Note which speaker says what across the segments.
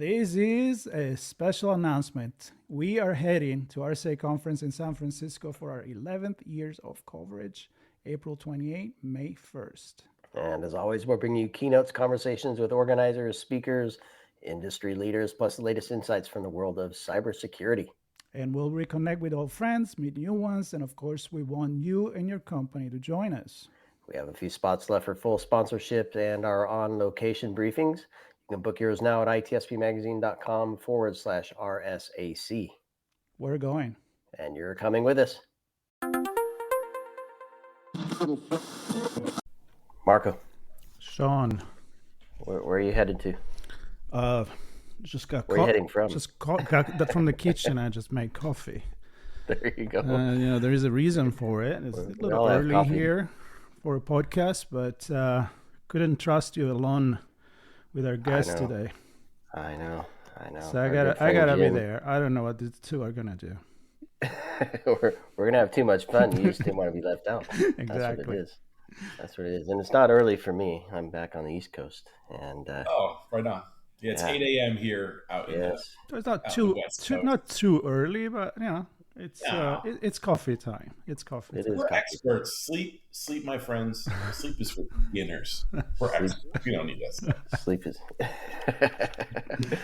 Speaker 1: This is a special announcement. We are heading to RSA conference in San Francisco for our 11th years of coverage, April 28, May 1st.
Speaker 2: And as always, we're bringing you keynotes, conversations with organizers, speakers, industry leaders, plus the latest insights from the world of cybersecurity.
Speaker 1: And we'll reconnect with old friends, meet new ones, and of course, we want you and your company to join us.
Speaker 2: We have a few spots left for full sponsorship and our on-location briefings. You can book yours now at ITSPmagazine.com/RSAC.
Speaker 1: We're going.
Speaker 2: And you're coming with us. Marco.
Speaker 1: Sean.
Speaker 2: Where are you headed to?
Speaker 1: Just got
Speaker 2: Where are you heading from?
Speaker 1: Got that from the kitchen. I just made coffee.
Speaker 2: There you go.
Speaker 1: There is a reason for it. It's a little early here for a podcast, but couldn't trust you alone with our guest today.
Speaker 2: I know.
Speaker 1: So I gotta be there. I don't know what the two are gonna do.
Speaker 2: we're gonna have too much fun. You just didn't want to be left out.
Speaker 1: Exactly.
Speaker 2: That's what it is. And it's not early for me. I'm back on the East Coast, and
Speaker 3: right on. Yeah, it's 8 a.m. here out in the,
Speaker 1: so it's not too early, but it's coffee time. It's coffee time.
Speaker 3: We're experts. Sleep, my friends. Sleep is for beginners. We're experts. We don't need that stuff.
Speaker 2: Sleep is.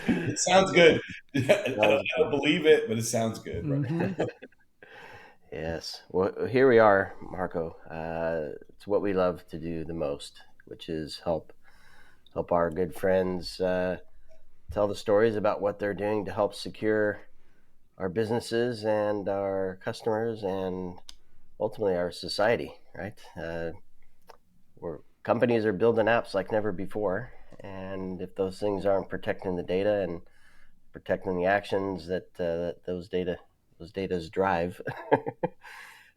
Speaker 3: It sounds good. I don't believe it, but it sounds good.
Speaker 1: Mm-hmm.
Speaker 2: Yes. Well, here we are, Marco. It's what we love to do the most, which is help our good friends tell the stories about what they're doing to help secure our businesses and our customers and ultimately our society, right? Where companies are building apps like never before. And if those things aren't protecting the data and protecting the actions that those data's drive,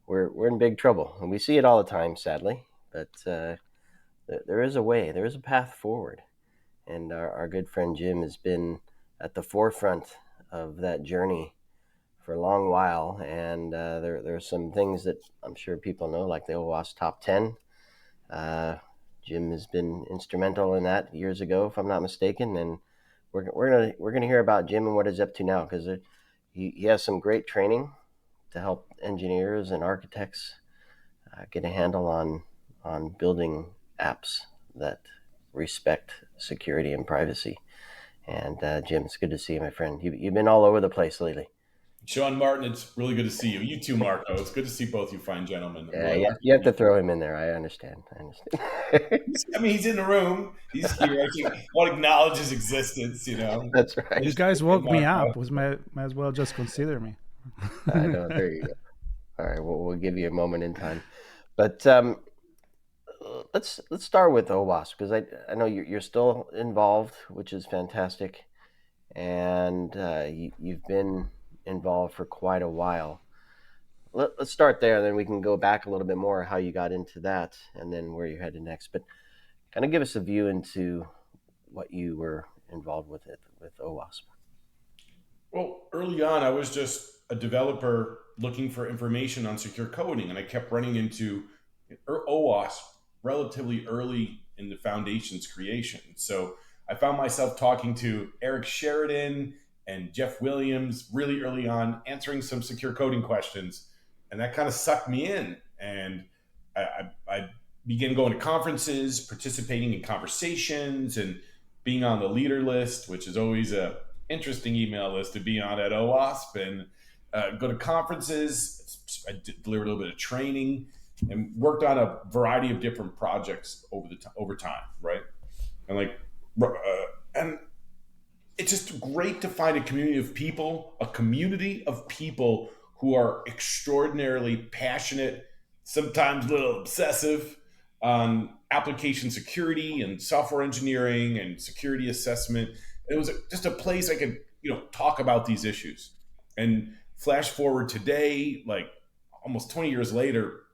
Speaker 2: we're in big trouble. And we see it all the time, sadly, but there is a way, there is a path forward. And our good friend Jim has been at the forefront of that journey for a long while. And there are some things that I'm sure people know, like the OWASP Top 10. Jim has been instrumental in that years ago, if I'm not mistaken. And we're gonna hear about Jim and what he's up to now, because he has some great training to help engineers and architects get a handle on building apps that respect security and privacy. And Jim, it's good to see you, my friend. You've been all over the place lately.
Speaker 3: Sean Martin, it's really good to see you. You too, Marco. It's good to see both you fine gentlemen.
Speaker 2: Yeah, you have to throw him in there. I understand.
Speaker 3: I mean, he's in the room. He's here. I want to acknowledge his existence,
Speaker 2: That's right.
Speaker 1: You guys woke me up. Might as well just consider me.
Speaker 2: I know. There you go. All right. Well, we'll give you a moment in time. But let's start with OWASP, because I know you're still involved, which is fantastic. And you've been involved for quite a while. Let's start there, and then we can go back a little bit more how you got into that and then where you're headed next. But kind of give us a view into what you were involved with OWASP.
Speaker 3: Well, early on, I was just a developer looking for information on secure coding, and I kept running into OWASP relatively early in the foundation's creation. So I found myself talking to Eric Sheridan and Jeff Williams really early on, answering some secure coding questions. And that kind of sucked me in. And I began going to conferences, participating in conversations, and being on the leader list, which is always a interesting email list to be on at OWASP, and go to conferences. I delivered a little bit of training and worked on a variety of different projects over time, right? And it's just great to find a community of people who are extraordinarily passionate, sometimes a little obsessive, on application security and software engineering and security assessment. It was just a place I could, talk about these issues. And flash forward today, like almost 20 years later,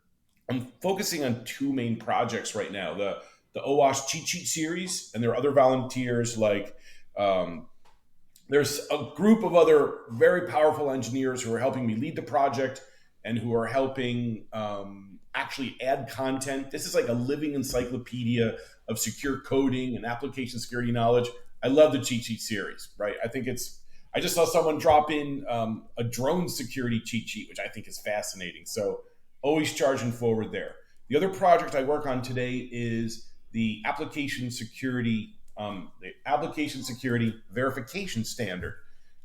Speaker 3: I'm focusing on two main projects right now: the OWASP Cheat Sheet Series, and there are other volunteers like. There's a group of other very powerful engineers who are helping me lead the project and who are helping actually add content. This is like a living encyclopedia of secure coding and application security knowledge. I love the cheat sheet series, right? I just saw someone drop in a drone security cheat sheet, which I think is fascinating. So always charging forward there. The other project I work on today is the application security verification standard.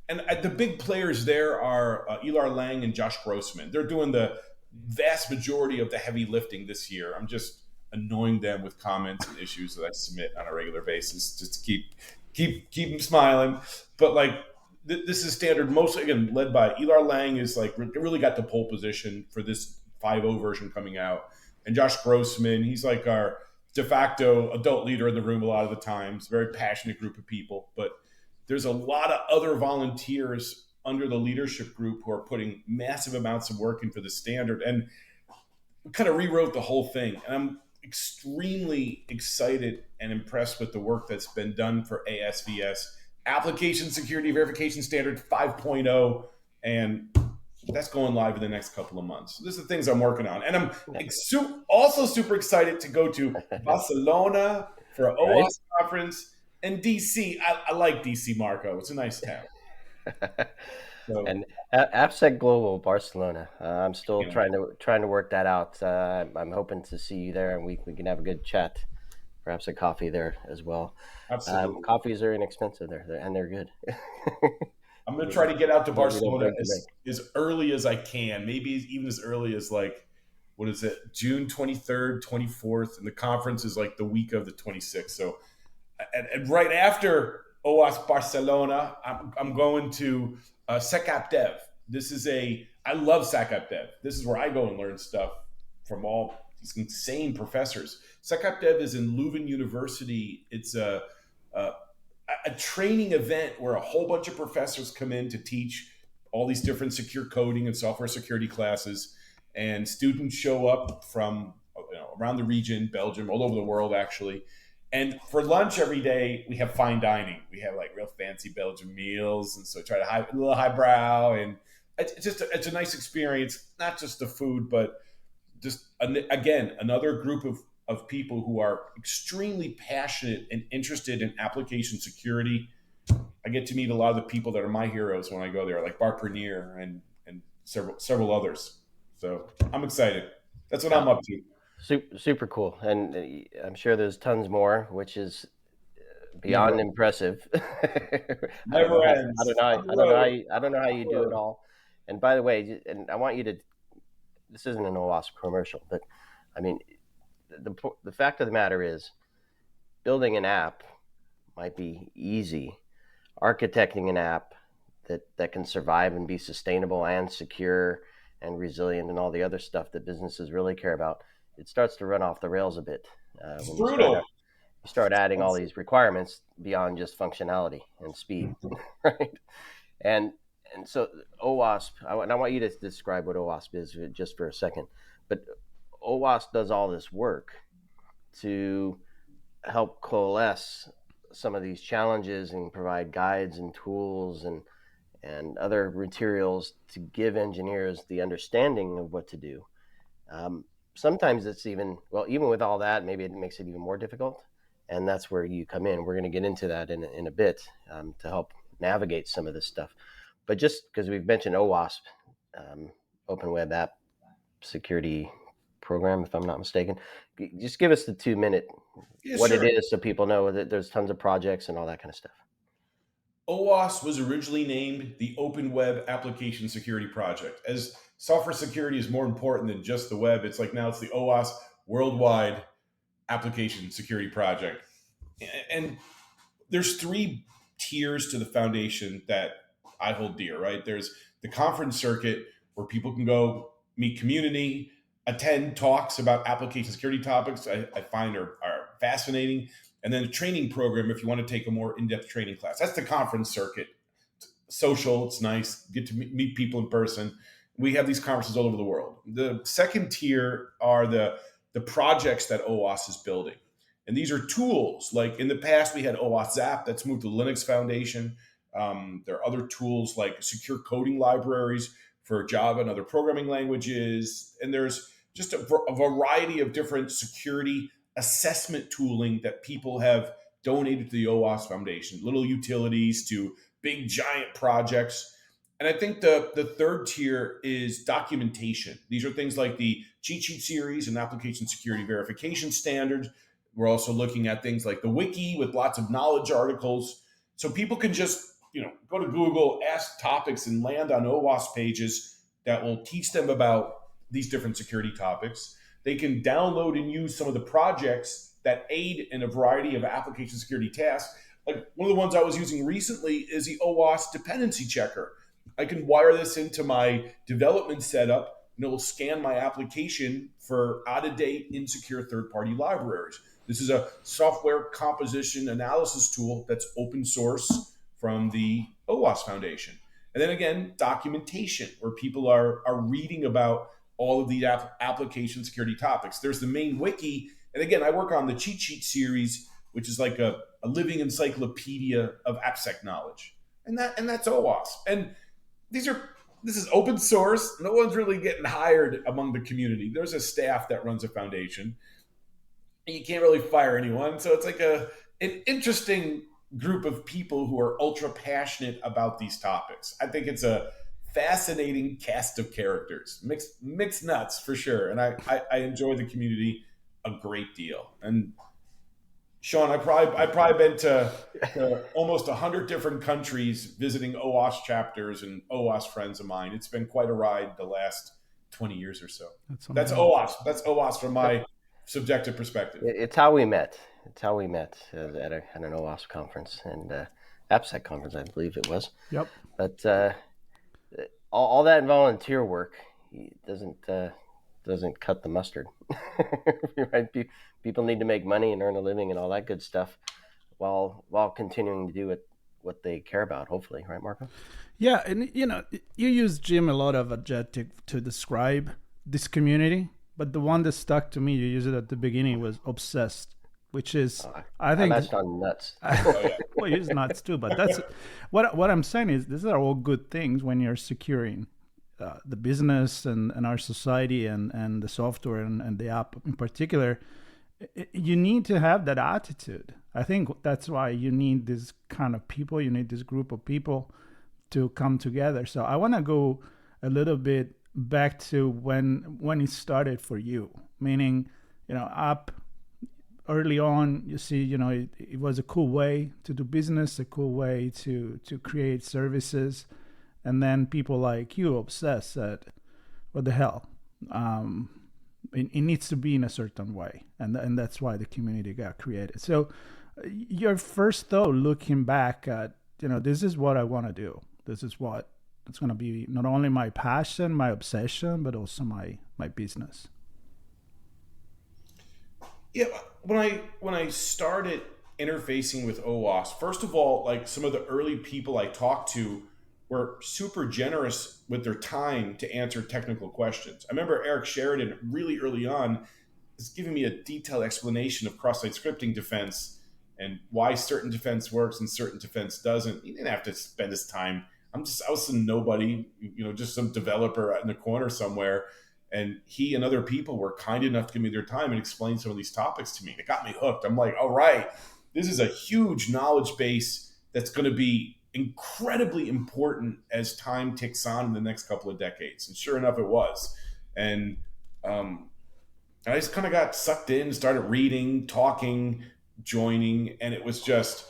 Speaker 3: And the big players there are Elar Lang and Josh Grossman. They're doing the vast majority of the heavy lifting this year. I'm just annoying them with comments and issues that I submit on a regular basis just to keep them smiling. But like this is standard, mostly again led by Elar Lang, is like really got the pole position for this 5.0 version coming out, and Josh Grossman, he's like our de facto adult leader in the room a lot of the times. Very passionate group of people, but there's a lot of other volunteers under the leadership group who are putting massive amounts of work into the standard, and kind of rewrote the whole thing. And I'm extremely excited and impressed with the work that's been done for ASVS, Application Security Verification Standard 5.0, and that's going live in the next couple of months. So these are the things I'm working on. And I'm also super excited to go to Barcelona for an OWASP conference, and DC. I like DC, Marco. It's a nice town.
Speaker 2: So, and AppSec Global Barcelona. I'm still trying to work that out. I'm hoping to see you there, and we can have a good chat. Perhaps a coffee there as well.
Speaker 3: Absolutely.
Speaker 2: Coffees are inexpensive there, and they're good.
Speaker 3: I'm going to try to get out to Barcelona as early as I can. Maybe even as early as like, what is it, June 23rd, 24th, and the conference is like the week of the 26th. So, and right after OWASP Barcelona, I'm going to SecApp Dev. I love SecApp Dev. This is where I go and learn stuff from all these insane professors. SecApp Dev is in Leuven University. It's a training event where a whole bunch of professors come in to teach all these different secure coding and software security classes, and students show up from around the region, Belgium, all over the world actually. And for lunch every day, we have fine dining. We have like real fancy Belgian meals, and so try to a little highbrow, and it's a nice experience. Not just the food, but just again another group of people who are extremely passionate and interested in application security. I get to meet a lot of the people that are my heroes when I go there, like Bart Bernier and several others. So I'm excited. That's what I'm up to.
Speaker 2: Super cool, and I'm sure there's tons more, which is beyond impressive.
Speaker 3: Never ends.
Speaker 2: I don't know how you do it all. And by the way, and I want you to. This isn't an OWASP commercial, but I mean, the fact of the matter is, building an app might be easy. Architecting an app that can survive and be sustainable and secure and resilient and all the other stuff that businesses really care about, it starts to run off the rails a bit.
Speaker 3: It's brutal.
Speaker 2: You start adding all these requirements beyond just functionality and speed, right? And so OWASP, and I want you to describe what OWASP is just for a second, but OWASP does all this work to help coalesce some of these challenges and provide guides and tools and other materials to give engineers the understanding of what to do. Sometimes it's even with all that, maybe it makes it even more difficult. And that's where you come in. We're going to get into that in a bit to help navigate some of this stuff. But just because we've mentioned OWASP, Open Web App Security Program, if I'm not mistaken, just give us the 2-minute what it is so people know that there's tons of projects and all that kind of stuff.
Speaker 3: OWASP was originally named the Open Web Application Security Project. As software security is more important than just the web, it's like now it's the OWASP Worldwide Application Security Project. And there's 3 tiers to the foundation that I hold dear, right? There's the conference circuit where people can go meet community, attend talks about application security topics I find are fascinating. And then a training program if you want to take a more in-depth training class. That's the conference circuit. It's social, it's nice, get to meet people in person. We have these conferences all over the world. The second tier are the projects that OWASP is building. And these are tools. Like in the past, we had OWASP Zap that's moved to Linux Foundation. There are other tools like secure coding libraries for Java and other programming languages. And there's just a variety of different security assessment tooling that people have donated to the OWASP Foundation, little utilities to big giant projects. And I think the third tier is documentation. These are things like the Cheat Sheet Series and application security verification standards. We're also looking at things like the wiki with lots of knowledge articles. So people can just, go to Google, ask topics, and land on OWASP pages that will teach them about these different security topics. They can download and use some of the projects that aid in a variety of application security tasks. Like one of the ones I was using recently is the OWASP dependency checker. I can wire this into my development setup, and it will scan my application for out-of-date, insecure third-party libraries. This is a software composition analysis tool that's open source from the OWASP Foundation. And then again, documentation, where people are reading about all of these application security topics. There's the main wiki. And again, I work on the Cheat Sheet Series, which is like a living encyclopedia of AppSec knowledge. And that's OWASP. And this is open source. No one's really getting hired among the community. There's a staff that runs a foundation. And you can't really fire anyone. So it's like an interesting group of people who are ultra passionate about these topics. I think it's a fascinating cast of characters, mixed nuts for sure. And I enjoy the community a great deal. And Sean, I've probably been to almost 100 different countries visiting OWASP chapters and OWASP friends of mine. It's been quite a ride the last 20 years or so. That's OWASP. That's OWASP from my subjective perspective.
Speaker 2: It's how we met. It's how we met at an OWASP conference and AppSec conference, I believe it was.
Speaker 1: Yep.
Speaker 2: But all that volunteer work doesn't cut the mustard. Right? People need to make money and earn a living and all that good stuff, while continuing to do what they care about. Hopefully, right, Marco?
Speaker 1: Yeah, and you use, Jim, a lot of adjective to describe this community, but the one that stuck to me, you used it at the beginning, was obsessed, which is I think
Speaker 2: that's on nuts.
Speaker 1: Well, you use nuts too, but that's what I'm saying is these are all good things when you're securing the business and our society and the software and the app in particular. You need to have that attitude. I think that's why you need this kind of people. You need this group of people to come together. So I want to go a little bit back to when it started for you, meaning, app early on, you see, it was a cool way to do business, a cool way to create services. And then people like you obsess at, what the hell? It needs to be in a certain way. And that's why the community got created. So your first thought, looking back at, this is what I want to do. This is what it's going to be, not only my passion, my obsession, but also my business.
Speaker 3: Yeah, when I started interfacing with OWASP, first of all, like some of the early people I talked to were super generous with their time to answer technical questions. I remember Eric Sheridan really early on was giving me a detailed explanation of cross-site scripting defense and why certain defense works and certain defense doesn't. He didn't have to spend his time. I was some nobody, just some developer in the corner somewhere. And he and other people were kind enough to give me their time and explain some of these topics to me. It got me hooked. I'm like, all right, this is a huge knowledge base that's going to be incredibly important as time ticks on in the next couple of decades. And sure enough, it was. And I just kind of got sucked in, started reading, talking, joining. And it was just,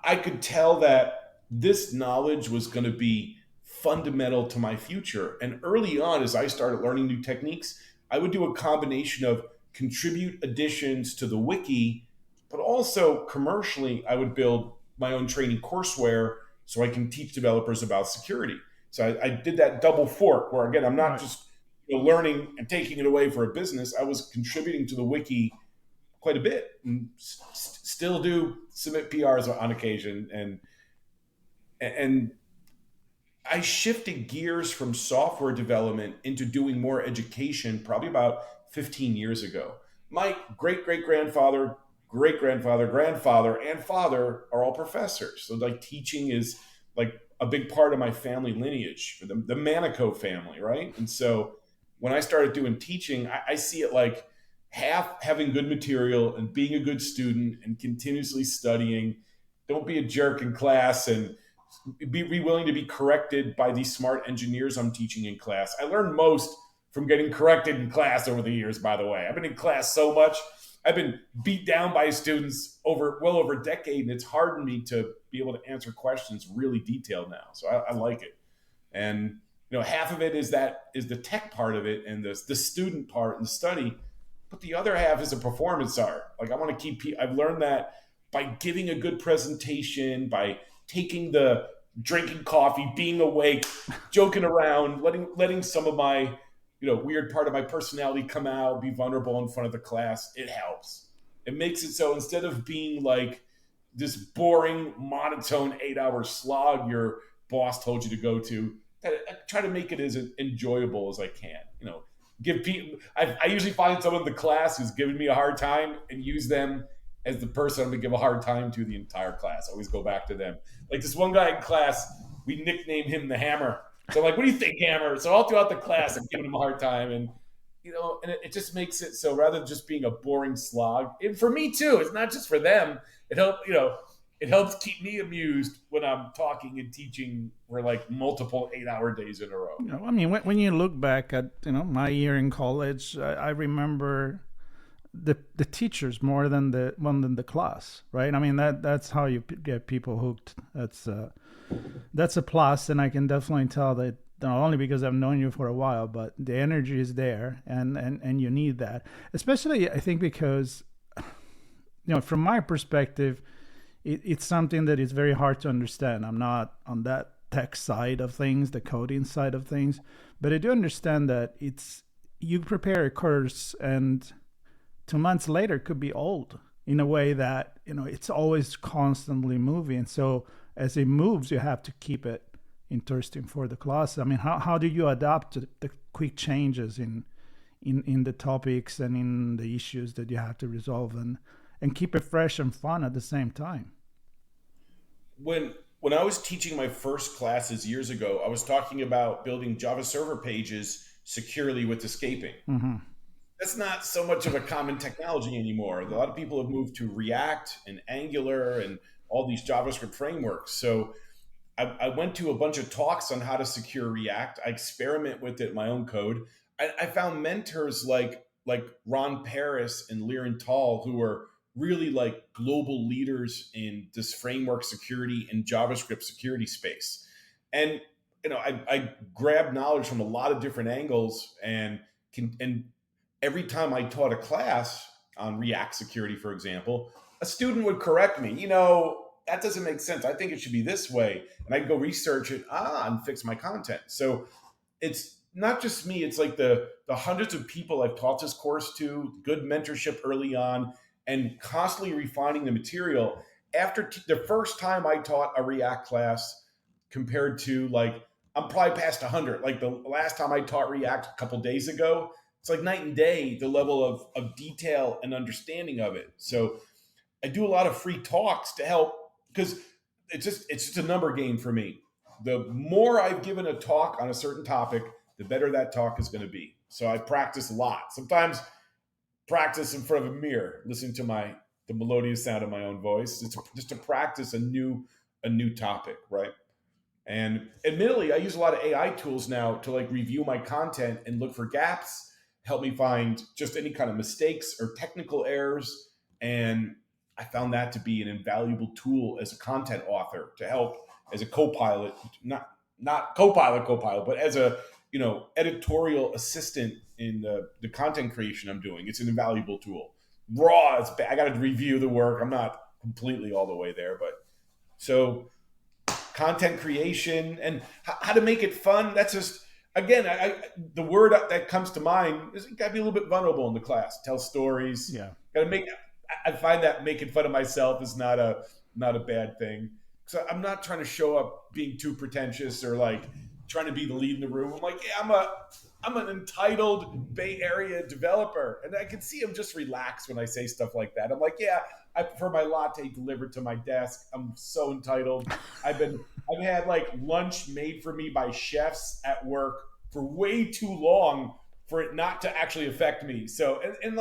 Speaker 3: I could tell that this knowledge was going to be fundamental to my future. And early on, as I started learning new techniques, I would do a combination of contribute additions to the wiki, but also commercially, I would build my own training courseware so I can teach developers about security. So I did that double fork where, again, I'm not just learning and taking it away for a business. I was contributing to the wiki quite a bit and still do submit PRs on occasion. And I shifted gears from software development into doing more education probably about 15 years ago. My great-great-grandfather, great-grandfather, grandfather, and father are all professors. So like teaching is like a big part of my family lineage, the Manico family, right? And so when I started doing teaching, I see it like half having good material and being a good student and continuously studying. Don't be a jerk in class, and be willing to be corrected by these smart engineers I'm teaching in class. I learned most from getting corrected in class over the years, by the way. I've been in class so much. I've been beat down by students well over a decade, and it's hardened me to be able to answer questions really detailed now. So I like it. And half of it is the tech part of it and the student part and the study, but the other half is a performance art. Like I want to I've learned that by giving a good presentation, by drinking coffee, being awake, joking around, letting some of my weird part of my personality come out, be vulnerable in front of the class. It helps. It makes it so instead of being like this boring, monotone 8-hour slog your boss told you to go to, I try to make it as enjoyable as I can. Give people. I usually find someone in the class who's giving me a hard time and use them as the person I'm gonna give a hard time to the entire class. I always go back to them. Like this one guy in class, we nicknamed him the Hammer. So I'm like, what do you think, Hammer? So all throughout the class, I'm giving him a hard time, and it just makes it so rather than just being a boring slog, and for me too, it's not just for them. It helps keep me amused when I'm talking and teaching for like multiple 8-hour days in a row.
Speaker 1: I mean, when you look back at my year in college, I remember the teachers more than the class, right? I mean that's how you get people hooked. That's a plus, and I can definitely tell that not only because I've known you for a while, but the energy is there, and you need that, especially I think because from my perspective, it's something that is very hard to understand. I'm not on that tech side of things, the coding side of things, but I do understand that you prepare a course and 2 months later it could be old in a way that it's always constantly moving. So as it moves, you have to keep it interesting for the class. I mean, how do you adapt to the quick changes in the topics and in the issues that you have to resolve and keep it fresh and fun at the same time?
Speaker 3: When I was teaching my first classes years ago, I was talking about building Java server pages securely with escaping.
Speaker 1: Mm-hmm.
Speaker 3: That's not so much of a common technology anymore. A lot of people have moved to React and Angular and all these JavaScript frameworks. So I went to a bunch of talks on how to secure React. I experiment with it in my own code. I found mentors like Ron Paris and Liren Tal, who are really like global leaders in this framework security and JavaScript security space. And I grabbed knowledge from a lot of different angles, and every time I taught a class on React security, for example, a student would correct me. That doesn't make sense. I think it should be this way. And I'd go research it and fix my content. So it's not just me. It's like the hundreds of people I've taught this course to, good mentorship early on, and constantly refining the material. After the first time I taught a React class compared to I'm probably past 100. Like the last time I taught React a couple days ago, it's like night and day, the level of detail and understanding of it. So I do a lot of free talks to help, because it's just a number game for me. The more I've given a talk on a certain topic, the better that talk is going to be. So I practice a lot. Sometimes practice in front of a mirror, listening to the melodious sound of my own voice. It's just to practice a new topic, right? And admittedly, I use a lot of AI tools now to review my content and look for gaps, help me find just any kind of mistakes or technical errors. And I found that to be an invaluable tool as a content author, to help as a co-pilot, not co-pilot, but as a editorial assistant in the content creation I'm doing. It's an invaluable tool. Raw, it's bad. I got to review the work. I'm not completely all the way there, but so content creation and how to make it fun. That's just, again, the word that comes to mind is you got to be a little bit vulnerable in the class. Tell stories.
Speaker 1: Yeah.
Speaker 3: Got to I find that making fun of myself is not a bad thing. So I'm not trying to show up being too pretentious or trying to be the lead in the room. I'm like, yeah, I'm an entitled Bay Area developer. And I can see him just relax when I say stuff like that. I'm like, yeah, I prefer my latte delivered to my desk. I'm so entitled. I've had lunch made for me by chefs at work for way too long for it not to actually affect me. So, and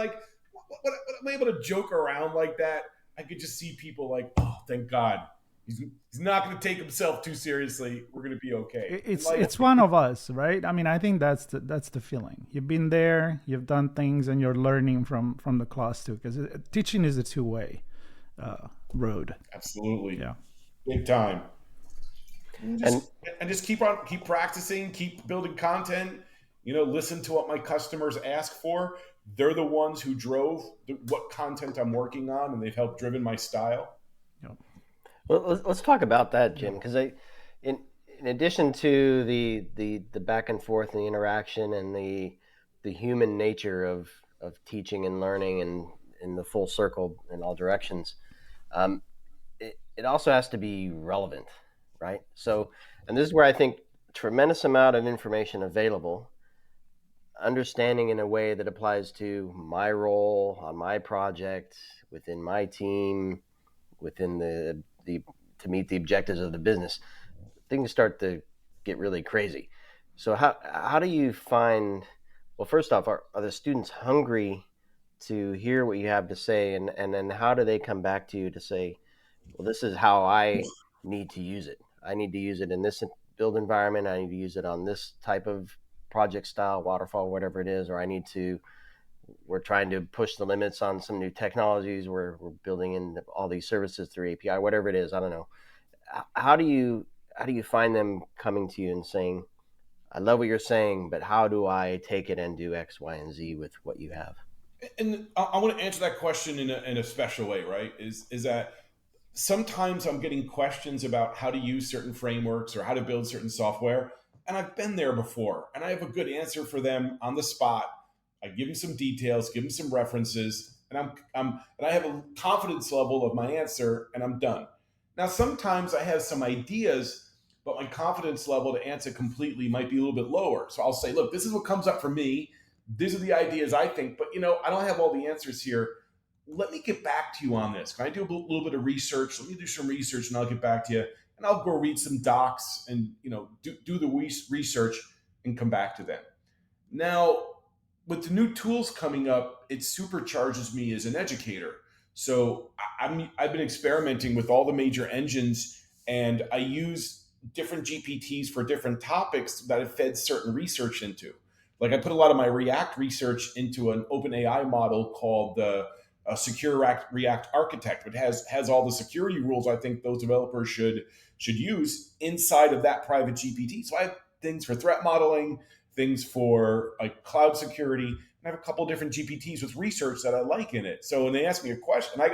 Speaker 3: when I'm able to joke around like that, I could just see people like, oh, thank God. He's not going to take himself too seriously. We're going to be okay.
Speaker 1: It's one of us, right? I mean, I think that's the feeling. You've been there, you've done things, and you're learning from the class too. Because teaching is a two-way road.
Speaker 3: Absolutely,
Speaker 1: yeah,
Speaker 3: big time. And just keep practicing, keep building content. Listen to what my customers ask for. They're the ones who drove what content I'm working on, and they've helped driven my style.
Speaker 1: Yep.
Speaker 2: Well, let's talk about that, Jim, because in addition to the back and forth and the interaction and the human nature of teaching and learning and in the full circle in all directions, it also has to be relevant, right? So, and this is where I think tremendous amount of information available, understanding in a way that applies to my role on my project, within my team, within the to meet the objectives of the business, things start to get really crazy. So how do you find, well, first off, are the students hungry to hear what you have to say, and then how do they come back to you to say, well, this is how I need to use it. I need to use it in this build environment. I need to use it on this type of project style, waterfall, whatever it is, or we're trying to push the limits on some new technologies. We're building in all these services through API, whatever it is. I don't know. How do you find them coming to you and saying, I love what you're saying, but how do I take it and do X, Y, and Z with what you have?
Speaker 3: And I want to answer that question in a special way, right? Is that sometimes I'm getting questions about how to use certain frameworks or how to build certain software. And I've been there before, and I have a good answer for them on the spot. I give them some details, give them some references, and I have a confidence level of my answer, and I'm done. Now, sometimes I have some ideas, but my confidence level to answer completely might be a little bit lower. So I'll say, look, this is what comes up for me. These are the ideas I think, but I don't have all the answers here. Let me get back to you on this. Can I do a little bit of research? Let me do some research, and I'll get back to you. And I'll go read some docs and do the research and come back to them. Now, with the new tools coming up, it supercharges me as an educator. So I've been experimenting with all the major engines, and I use different GPTs for different topics that I've fed certain research into. Like I put a lot of my React research into an OpenAI model called the Secure React Architect, which has all the security rules I think those developers should use inside of that private GPT. So I have things for threat modeling, things for like cloud security, and I have a couple of different GPTs with research that I like in it. So when they ask me a question, when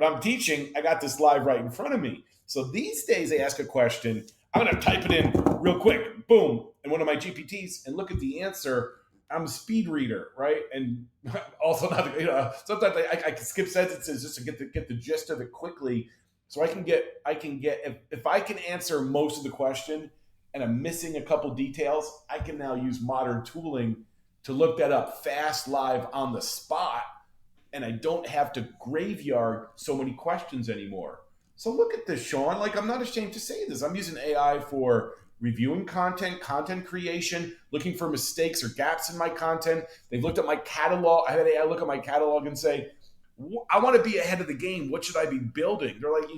Speaker 3: I'm teaching, I got this live right in front of me. So these days they ask a question, I'm going to type it in real quick, boom, in one of my GPTs and look at the answer. I'm a speed reader, right? And also not, sometimes I can skip sentences just to get the gist of it quickly. So I can get if I can answer most of the question and I'm missing a couple details, I can now use modern tooling to look that up fast, live, on the spot, and I don't have to graveyard so many questions anymore. So look at this, Sean. Like, I'm not ashamed to say this. I'm using AI for reviewing content creation, looking for mistakes or gaps in my content. They've looked at my catalog. I had AI look at my catalog and say, I want to be ahead of the game. What should I be building? They're like,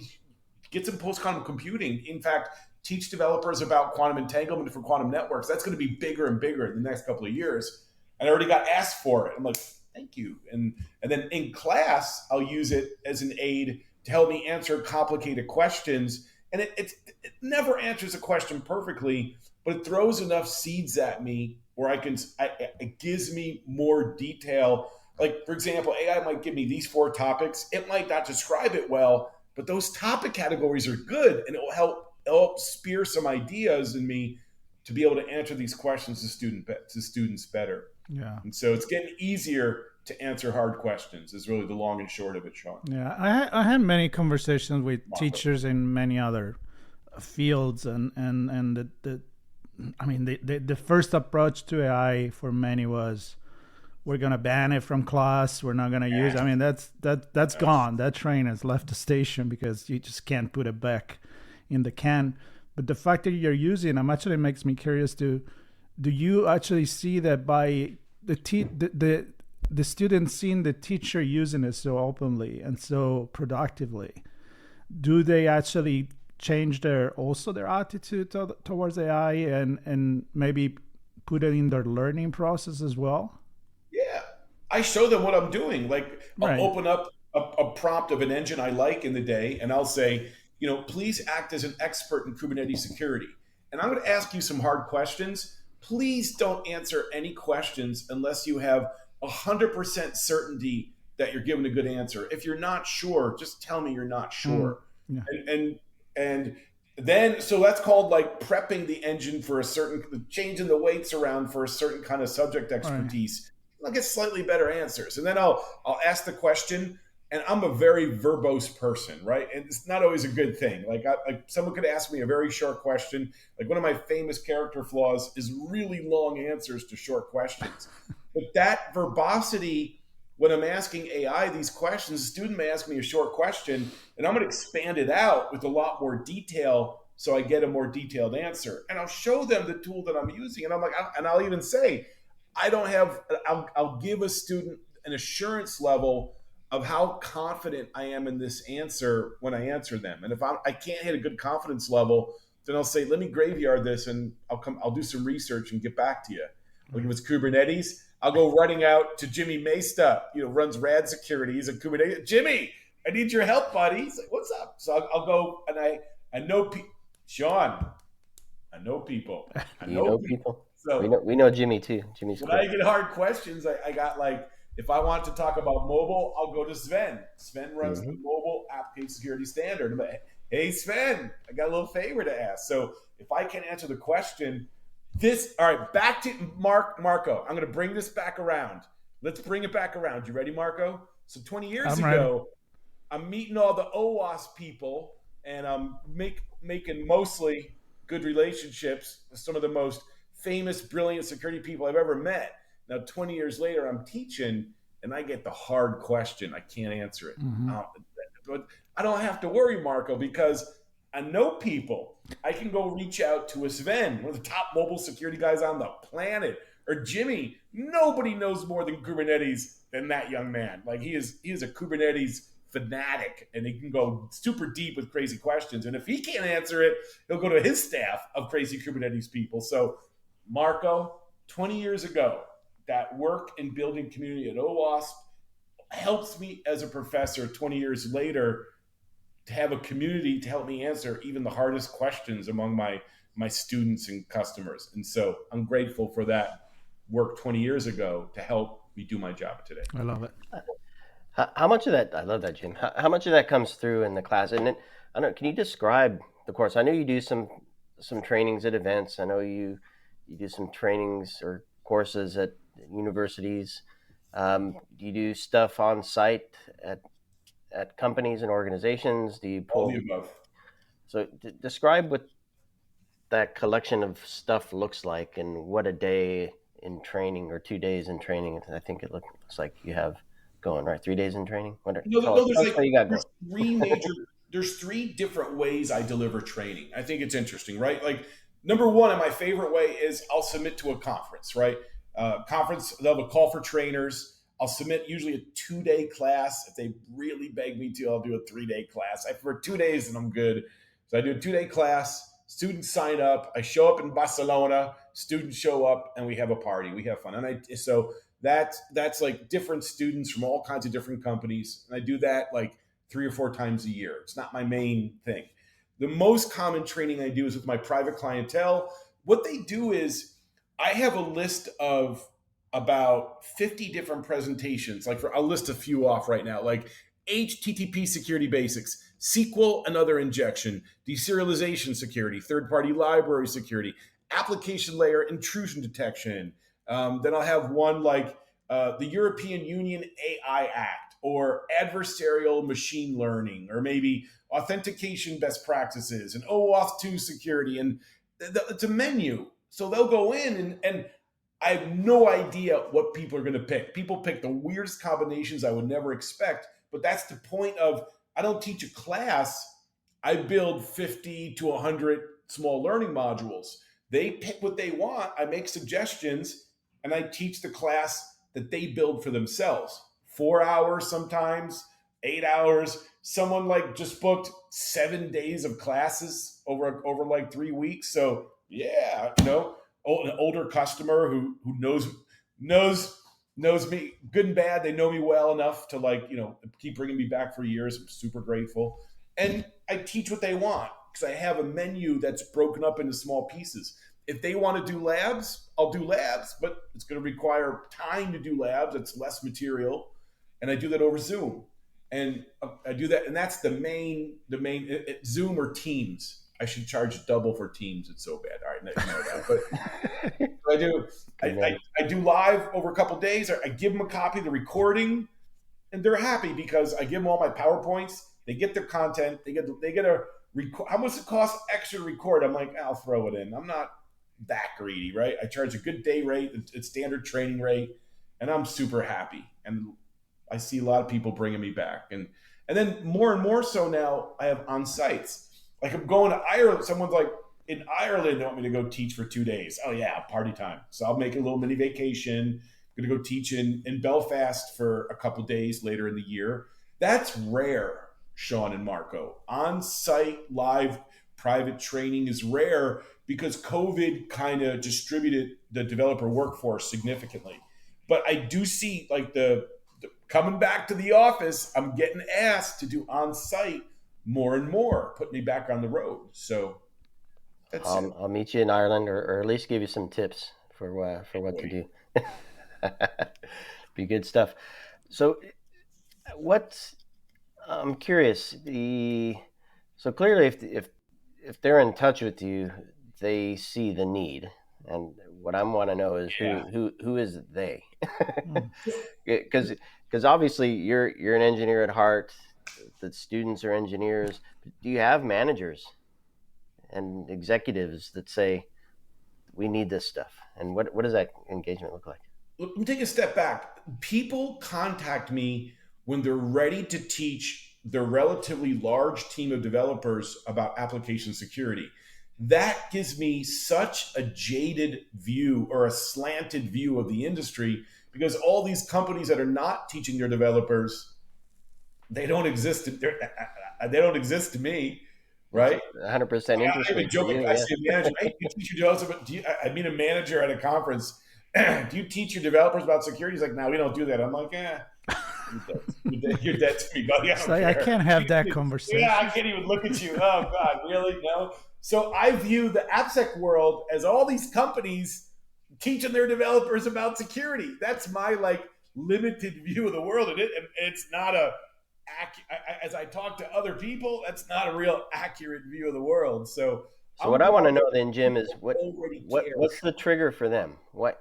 Speaker 3: get some post-quantum computing. In fact, teach developers about quantum entanglement for quantum networks. That's going to be bigger and bigger in the next couple of years. And I already got asked for it. I'm like, thank you. And then in class, I'll use it as an aid to help me answer complicated questions. And it never answers a question perfectly, but it throws enough seeds at me where it gives me more detail. Like, for example, AI might give me these 4 topics. It might not describe it well, but those topic categories are good, and it will help spear some ideas in me to be able to answer these questions to students better.
Speaker 1: Yeah.
Speaker 3: And so it's getting easier to answer hard questions is really the long and short of it, Sean.
Speaker 1: Yeah, I had many conversations with teachers in many other fields, and the first approach to AI for many was, we're going to ban it from class. We're not going to use it. I mean, that's gone. That train has left the station because you just can't put it back in the can. But the fact that you're using them actually makes me curious do you actually see that by the the students seeing the teacher using it so openly and so productively, do they actually change their attitude towards AI and maybe put it in their learning process as well?
Speaker 3: Yeah. I show them what I'm doing. Like I'll
Speaker 1: Right.
Speaker 3: open up a prompt of an engine I like in the day, and I'll say, please act as an expert in Kubernetes security. And I'm going to ask you some hard questions. Please don't answer any questions unless you have 100% certainty that you're giving a good answer. If you're not sure, just tell me you're not
Speaker 1: Mm.
Speaker 3: sure.
Speaker 1: Yeah.
Speaker 3: And then so that's called like prepping the engine for a certain, changing the weights around for a certain kind of subject
Speaker 1: Right.
Speaker 3: expertise. I'll get slightly better answers, and then I'll ask the question. And I'm a very verbose person, right? And it's not always a good thing. Like someone could ask me a very short question. Like one of my famous character flaws is really long answers to short questions. But that verbosity, when I'm asking AI these questions, a student may ask me a short question, and I'm going to expand it out with a lot more detail so I get a more detailed answer. And I'll show them the tool that I'm using, and I'll even say, I'll give a student an assurance level of how confident I am in this answer when I answer them. And if I can't hit a good confidence level, then I'll say, let me graveyard this, and I'll do some research and get back to you. Like if it's Kubernetes, I'll go running out to Jimmy Mesta, runs Rad Security. He's a Kubernetes. Jimmy, I need your help, buddy. He's like, what's up? So I'll go, and I know Sean, I know people. I
Speaker 2: You know people.
Speaker 3: So
Speaker 2: We know Jimmy too. Jimmy's
Speaker 3: when
Speaker 2: cool.
Speaker 3: I get hard questions, I got like, if I want to talk about mobile, I'll go to Sven. Sven runs the mobile application security standard. I'm like, hey, Sven, I got a little favor to ask. So if I can answer the question, all right, back to Marco. I'm going to bring this back around. Let's bring it back around. You ready, Marco? So 20 years ago, I'm meeting all the OWASP people, and I'm making mostly good relationships with some of the most famous, brilliant security people I've ever met. Now, 20 years later, I'm teaching, and I get the hard question. I can't answer it. But I don't have to worry, Marco, because I know people. I can go reach out to a Sven, one of the top mobile security guys on the planet, or Jimmy. Nobody knows more than Kubernetes than that young man. Like he is a Kubernetes fanatic, and he can go super deep with crazy questions. And if he can't answer it, he'll go to his staff of crazy Kubernetes people. So, Marco, 20 years ago, that work in building community at OWASP helps me as a professor 20 years later to have a community to help me answer even the hardest questions among my students and customers. And so I'm grateful for that work 20 years ago to help me do my job today.
Speaker 1: I love it.
Speaker 2: How much of that, I love that, Jim. How much of that comes through in the class? And then, I don't know, can you describe the course? I know you do some trainings at events. I know you do some trainings or courses at universities. Do you do stuff on site at companies and organizations? Do you pull?
Speaker 3: All the above.
Speaker 2: So describe what that collection of stuff looks like and what a day in training or 2 days in training. I think it looks like you have going, right? 3 days in training?
Speaker 3: There's three different ways I deliver training. I think it's interesting, right? Like number one, and my favorite way is I'll submit to a conference, right? Conference, they'll have a call for trainers. I'll submit usually a 2-day class. If they really beg me to, I'll do a 3-day class. For 2 days and I'm good. So I do a 2-day class. Students sign up. I show up in Barcelona. Students show up, and we have a party. We have fun. And so that's like different students from all kinds of different companies. And I do that like 3 or 4 times a year. It's not my main thing. The most common training I do is with my private clientele. What they do is I have a list of about 50 different presentations. I'll list a few off right now, like HTTP security basics, SQL and other injection, deserialization security, third-party library security, application layer intrusion detection. Then I'll have one like the European Union AI Act, or adversarial machine learning, or maybe authentication best practices, and OAuth 2 security. And it's a menu. So they'll go in and I have no idea what people are going to pick. People pick the weirdest combinations I would never expect, but that's the point of, I don't teach a class. I build 50 to 100 small learning modules. They pick what they want. I make suggestions, and I teach the class that they build for themselves. 4 hours sometimes, 8 hours. Someone like just booked 7 days of classes over like 3 weeks. So yeah, an older customer who knows me good and bad. They know me well enough to keep bringing me back for years. I'm super grateful. And I teach what they want because I have a menu that's broken up into small pieces. If they want to do labs, I'll do labs, but it's going to require time to do labs. It's less material. And I do that over Zoom. And I do that. And that's the main Zoom or Teams. I should charge double for Teams. It's so bad. All right, you know that. But I do live over a couple of days. I give them a copy of the recording, and they're happy because I give them all my PowerPoints. They get their content. They get a record. How much it costs extra to record? I'm like, I'll throw it in. I'm not that greedy, right? I charge a good day rate. It's standard training rate, and I'm super happy. And I see a lot of people bringing me back, and then more and more so now I have on sites. Like I'm going to Ireland. Someone's like, in Ireland, they want me to go teach for 2 days. Oh yeah, party time. So I'll make a little mini vacation. I'm going to go teach in Belfast for a couple days later in the year. That's rare, Sean and Marco. On-site, live, private training is rare because COVID kind of distributed the developer workforce significantly. But I do see like the coming back to the office, I'm getting asked to do on-site more and more, putting me back on the road. So that's it.
Speaker 2: I'll meet you in Ireland, or at least give you some tips for what to do. Be good stuff. So I'm curious. So clearly, if they're in touch with you, they see the need. And what I want to know is who is they? Because obviously you're an engineer at heart. The students are engineers. Do you have managers and executives that say, we need this stuff? And what does that engagement look like?
Speaker 3: Let me take a step back. People contact me when they're ready to teach their relatively large team of developers about application security. That gives me such a jaded view or a slanted view of the industry because all these companies that are not teaching their developers, they don't exist. They don't exist to me, right?
Speaker 2: 100% interesting.
Speaker 3: I even joke. I say, manager, hey, you teach your developers. I meet a manager at a conference. Do you teach your developers about security? He's like, no, we don't do that. I'm like, you're dead to me, buddy.
Speaker 1: I can't have that conversation.
Speaker 3: Yeah, I can't even look at you. Oh God, really? No. So I view the AppSec world as all these companies teaching their developers about security. That's my limited view of the world, and it's not as I talk to other people, that's not a real accurate view of the world. So
Speaker 2: what I want to know then, Jim, is what's the trigger for them? What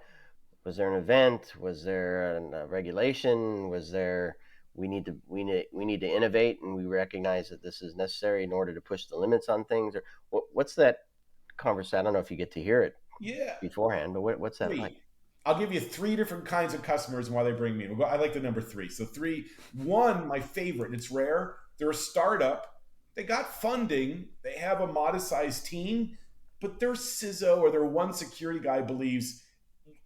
Speaker 2: was there an event? Was there a regulation? Was there we need to innovate, and we recognize that this is necessary in order to push the limits on things? Or what's that conversation? I don't know if you get to hear it beforehand, but what's that like?
Speaker 3: I'll give you 3 different kinds of customers and why they bring me in. I like the number 3. So 3, one, my favorite, and it's rare. They're a startup. They got funding. They have a modest sized team, but their CISO or their one security guy believes,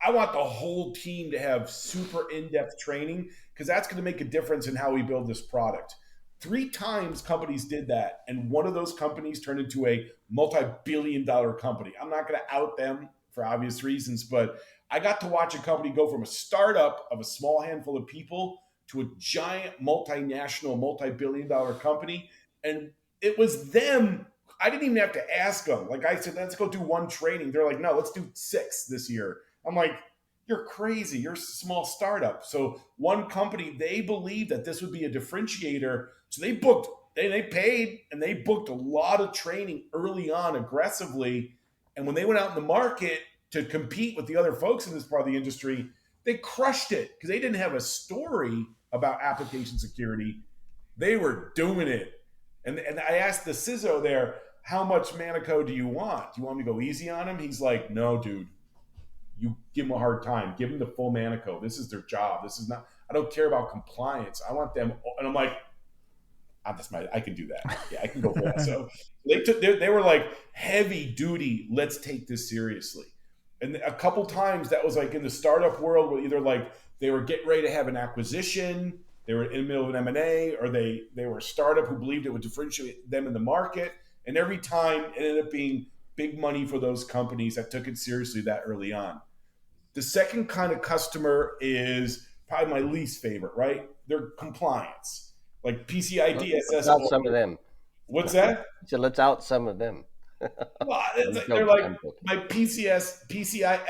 Speaker 3: I want the whole team to have super in-depth training because that's going to make a difference in how we build this product. 3 times companies did that, and one of those companies turned into a multi-billion-dollar company. I'm not going to out them for obvious reasons, but I got to watch a company go from a startup of a small handful of people to a giant multinational, multi-billion-dollar company. And it was them. I didn't even have to ask them. Like I said, let's go do 1 training. They're like, no, let's do 6 this year. I'm like, you're crazy. You're a small startup. So one company, they believed that this would be a differentiator. So they booked, they paid, and they booked a lot of training early on aggressively. And when they went out in the market to compete with the other folks in this part of the industry, they crushed it because they didn't have a story about application security. They were doing it. And I asked the CISO there, how much Manicode do you want? Do you want me to go easy on him? He's like, no, dude, you give him a hard time. Give them the full Manicode. This is their job. This is not, I don't care about compliance. I want them. And I'm like, I can do that. Yeah, I can go for that. So they were like heavy duty. Let's take this seriously. And a couple times that was like in the startup world where either like they were getting ready to have an acquisition, they were in the middle of an M&A, or they were a startup who believed it would differentiate them in the market. And every time it ended up being big money for those companies that took it seriously that early on. The second kind of customer is probably my least favorite, right? They're compliance, like PCI
Speaker 2: Let's
Speaker 3: DSS.
Speaker 2: out some of them.
Speaker 3: What's that?
Speaker 2: So let's out some of them.
Speaker 3: Well,
Speaker 2: I'm
Speaker 3: they're
Speaker 2: joking.
Speaker 3: like my PCI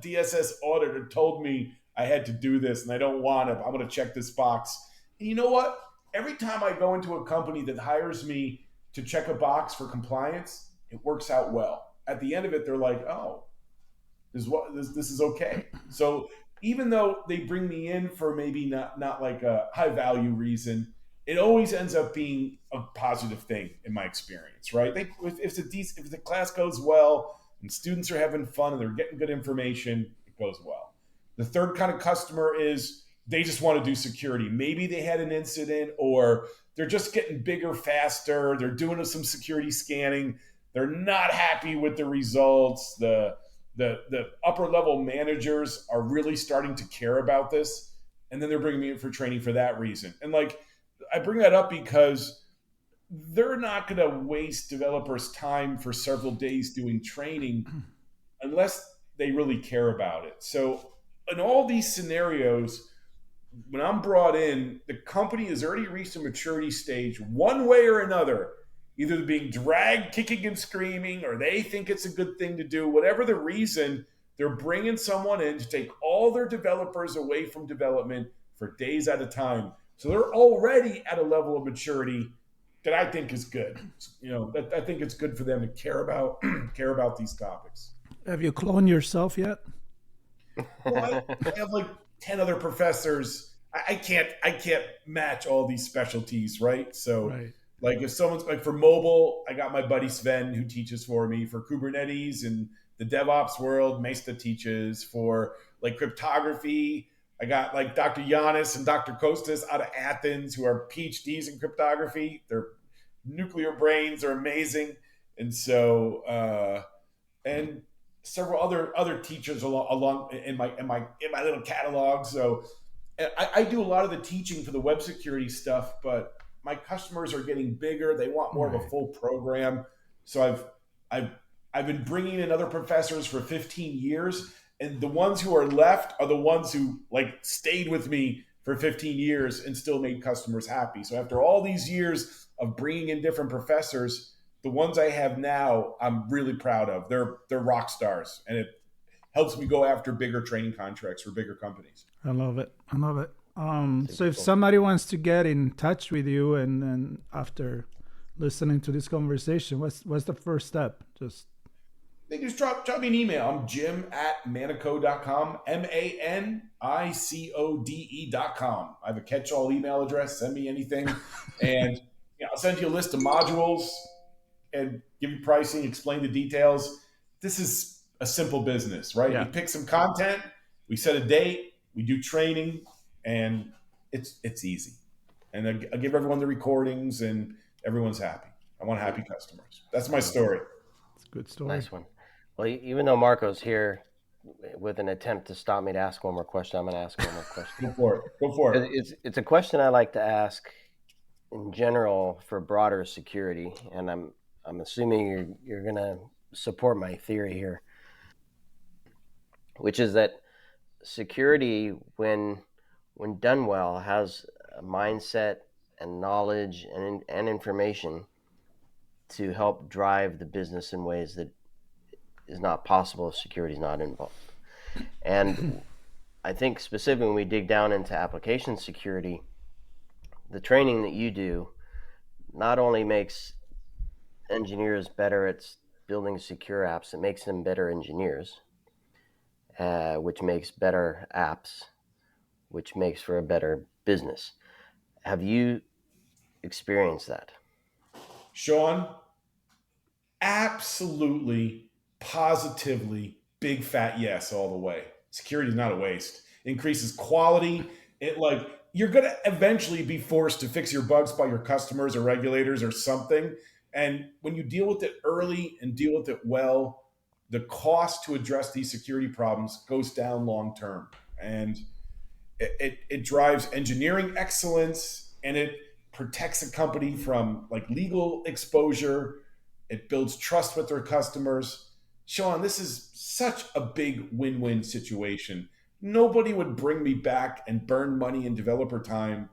Speaker 3: DSS auditor told me I had to do this, and I don't want to. I'm going to check this box. And you know what? Every time I go into a company that hires me to check a box for compliance, it works out well. At the end of it, they're like, "Oh, this is okay." So even though they bring me in for maybe not like a high value reason, it always ends up being a positive thing in my experience, right? If the class goes well and students are having fun and they're getting good information, it goes well. The third kind of customer is they just want to do security. Maybe they had an incident, or they're just getting bigger faster. They're doing some security scanning. They're not happy with the results. The upper level managers are really starting to care about this, and then they're bringing me in for training for that reason. And like, I bring that up because they're not going to waste developers' time for several days doing training unless they really care about it. So in all these scenarios, when I'm brought in, the company has already reached a maturity stage one way or another, either being dragged kicking and screaming, or they think it's a good thing to do. Whatever the reason, they're bringing someone in to take all their developers away from development for days at a time. So they're already at a level of maturity that I think is good. I think it's good for them to care about these topics.
Speaker 1: Have you cloned yourself yet?
Speaker 3: Well, I have like 10 other professors. I can't match all these specialties, right? So
Speaker 1: Right.
Speaker 3: like if someone's like for mobile, I got my buddy Sven who teaches for me. For Kubernetes and the DevOps world, Mesta teaches. For like cryptography, I got like Dr. Giannis and Dr. Kostas out of Athens who are PhDs in cryptography. Their nuclear brains are amazing. And so and several other teachers along in my little catalog. So I do a lot of the teaching for the web security stuff, but my customers are getting bigger. They want more of a full program. So I've been bringing in other professors for 15 years, and the ones who are left are the ones who like stayed with me for 15 years and still made customers happy. So after all these years of bringing in different professors, the ones I have now, I'm really proud of. They're rock stars, and it helps me go after bigger training contracts for bigger companies.
Speaker 1: I love it. So if somebody wants to get in touch with you and after listening to this conversation, what's the first step?
Speaker 3: They just drop me an email. I'm Jim@manicode.com, MANICODE.com. I have a catch-all email address. Send me anything, and I'll send you a list of modules and give you pricing, explain the details. This is a simple business, right?
Speaker 1: Yeah.
Speaker 3: We pick some content, we set a date, we do training, and it's easy. And I give everyone the recordings, and everyone's happy. I want happy customers. That's my story.
Speaker 1: It's a good story.
Speaker 2: Nice one. Well, even though Marco's here with an attempt to stop me to ask one more question, I'm going to ask one more question.
Speaker 3: Go for it.
Speaker 2: It's a question I like to ask in general for broader security, and I'm assuming you're going to support my theory here, which is that security, when done well, has a mindset and knowledge and information to help drive the business in ways that is not possible if security is not involved. And I think specifically when we dig down into application security, the training that you do not only makes engineers better at building secure apps, it makes them better engineers, which makes better apps, which makes for a better business. Have you experienced that?
Speaker 3: Sean, absolutely, positively, big fat yes all the way. Security is not a waste. It increases quality. You're going to eventually be forced to fix your bugs by your customers or regulators or something. And when you deal with it early and deal with it well, the cost to address these security problems goes down long term. And it drives engineering excellence, and it protects a company from like legal exposure. It builds trust with their customers. Sean, this is such a big win-win situation. Nobody would bring me back and burn money and developer time,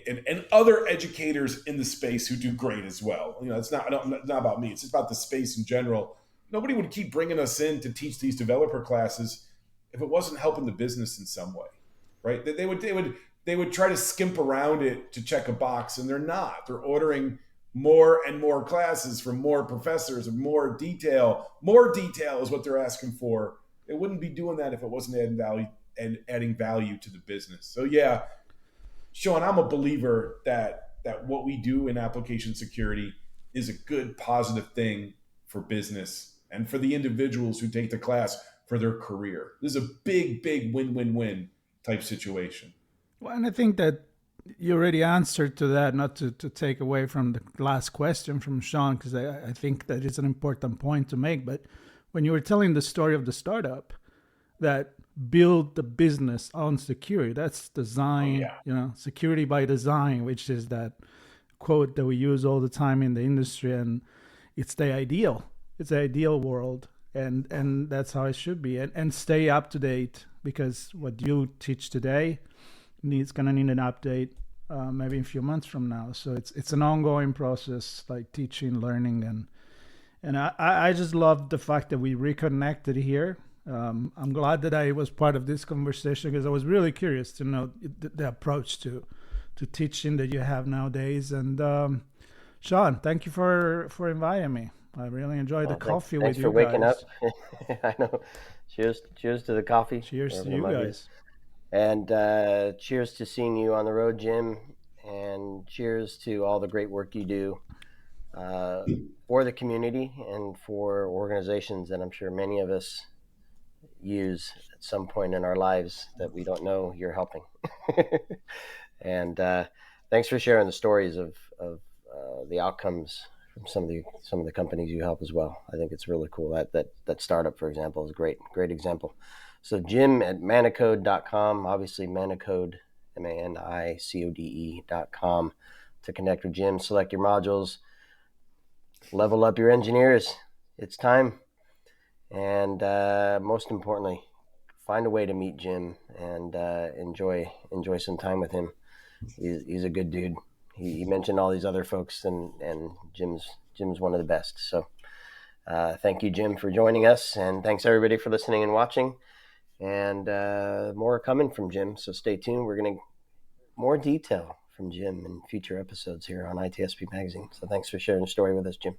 Speaker 3: and other educators in the space who do great as well. It's not about me. It's just about the space in general. Nobody would keep bringing us in to teach these developer classes if it wasn't helping the business in some way, right? They would try to skimp around it to check a box, and they're not. They're ordering more and more classes from more professors and more detail. More detail is what they're asking for. They wouldn't be doing that if it wasn't adding value to the business. So yeah, Sean, I'm a believer that what we do in application security is a good, positive thing for business and for the individuals who take the class for their career. This is a big, big win-win-win type situation.
Speaker 1: Well, and I think that you already answered to that, not to take away from the last question from Sean, because I think that is an important point to make. But when you were telling the story of the startup that build the business on security, that's design, security by design, which is that quote that we use all the time in the industry. And it's the ideal. It's the ideal world. And that's how it should be. And stay up to date, because what you teach today is going to need an update maybe a few months from now. So it's an ongoing process, like teaching, learning. And I just love the fact that we reconnected here. I'm glad that I was part of this conversation, because I was really curious to know the approach to teaching that you have nowadays. And Sean, thank you for inviting me. I really enjoyed the coffee with you guys.
Speaker 2: Thanks for waking up. I know. Cheers to the coffee.
Speaker 1: Cheers to you guys.
Speaker 2: And cheers to seeing you on the road, Jim. And cheers to all the great work you do for the community and for organizations that I'm sure many of us use at some point in our lives that we don't know you're helping. And thanks for sharing the stories of the outcomes from some of the companies you help as well. I think it's really cool. That startup, for example, is a great example. So Jim at Manicode.com, obviously Manicode, MANICODE.com to connect with Jim, select your modules, level up your engineers. It's time. And most importantly, find a way to meet Jim and enjoy some time with him. He's a good dude. He mentioned all these other folks, and Jim's one of the best. So thank you, Jim, for joining us, and thanks everybody for listening and watching. And more coming from Jim, so stay tuned. We're going to more detail from Jim in future episodes here on ITSP Magazine. So thanks for sharing the story with us, Jim.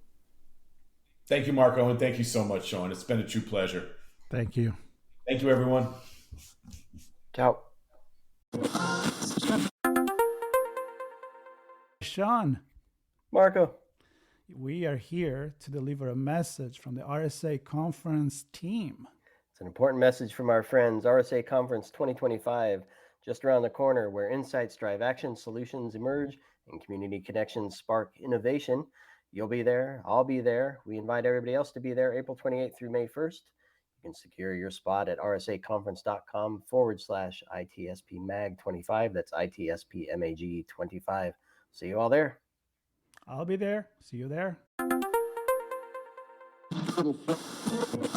Speaker 3: Thank you, Marco, and thank you so much, Sean. It's been a true pleasure.
Speaker 1: Thank you.
Speaker 3: Thank you, everyone.
Speaker 2: Ciao.
Speaker 1: Sean.
Speaker 2: Marco.
Speaker 1: We are here to deliver a message from the RSA Conference team.
Speaker 2: It's an important message from our friends. RSA Conference 2025, just around the corner, where insights drive action, solutions emerge, and community connections spark innovation. You'll be there. I'll be there. We invite everybody else to be there April 28th through May 1st. You can secure your spot at rsaconference.com/ITSPmag25. That's ITSPmag25. See you all there.
Speaker 1: I'll be there. See you there.